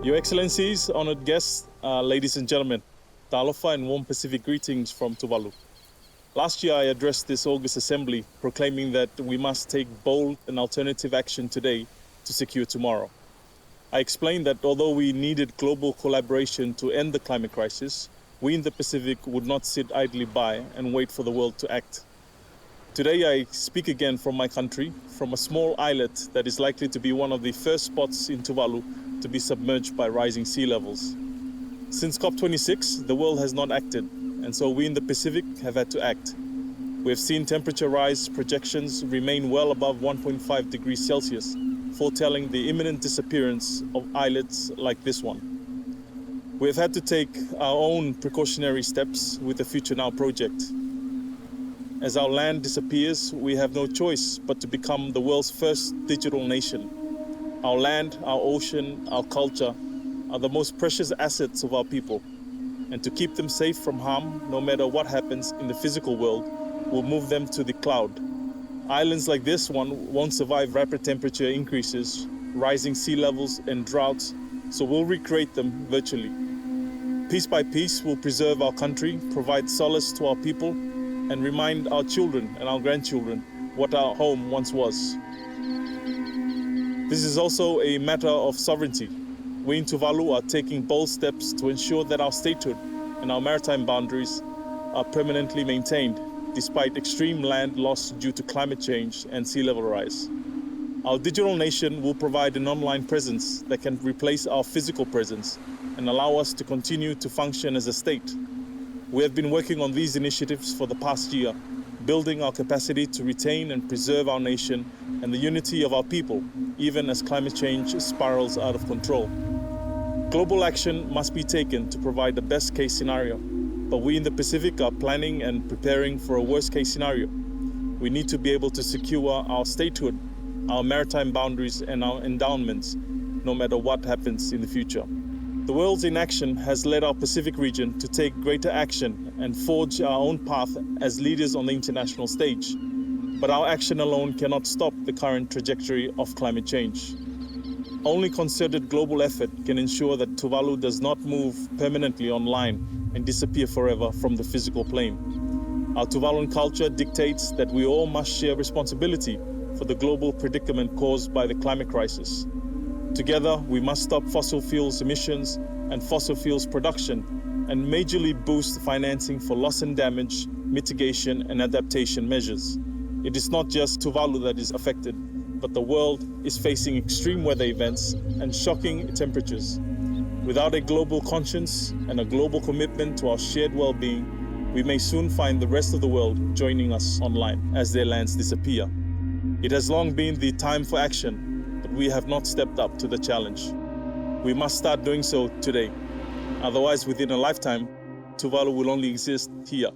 Your Excellencies, honored guests, ladies and gentlemen, Talofa and warm Pacific greetings from Tuvalu. Last year I addressed this August Assembly proclaiming that we must take bold and alternative action today to secure tomorrow. I explained that although we needed global collaboration to end the climate crisis, we in the Pacific would not sit idly by and wait for the world to act. Today I speak again from my country, from a small islet that is likely to be one of the first spots in Tuvalu to be submerged by rising sea levels. Since COP26, the world has not acted, and so we in the Pacific have had to act. We have seen temperature rise projections remain well above 1.5 degrees Celsius, foretelling the imminent disappearance of islets like this one. We have had to take our own precautionary steps with the Future Now project. As our land disappears, we have no choice but to become the world's first digital nation. Our land, our ocean, our culture are the most precious assets of our people. And to keep them safe from harm, no matter what happens in the physical world, we'll move them to the cloud. Islands like this one won't survive rapid temperature increases, rising sea levels and droughts, so we'll recreate them virtually. Piece by piece, we'll preserve our country, provide solace to our people, and remind our children and our grandchildren what our home once was. This is also a matter of sovereignty. We in Tuvalu are taking bold steps to ensure that our statehood and our maritime boundaries are permanently maintained, despite extreme land loss due to climate change and sea level rise. Our digital nation will provide an online presence that can replace our physical presence and allow us to continue to function as a state. We have been working on these initiatives for the past year, building our capacity to retain and preserve our nation and the unity of our people, even as climate change spirals out of control. Global action must be taken to provide the best case scenario, but we in the Pacific are planning and preparing for a worst case scenario. We need to be able to secure our statehood, our maritime boundaries and our endowments, no matter what happens in the future. The world's inaction has led our Pacific region to take greater action and forge our own path as leaders on the international stage. But our action alone cannot stop the current trajectory of climate change. Only concerted global effort can ensure that Tuvalu does not move permanently online and disappear forever from the physical plane. Our Tuvaluan culture dictates that we all must share responsibility for the global predicament caused by the climate crisis. Together, we must stop fossil fuels emissions and fossil fuels production and majorly boost financing for loss and damage, mitigation and adaptation measures. It is not just Tuvalu that is affected, but the world is facing extreme weather events and shocking temperatures. Without a global conscience and a global commitment to our shared well-being, we may soon find the rest of the world joining us online as their lands disappear. It has long been the time for action, but we have not stepped up to the challenge. We must start doing so today. Otherwise, within a lifetime, Tuvalu will only exist here.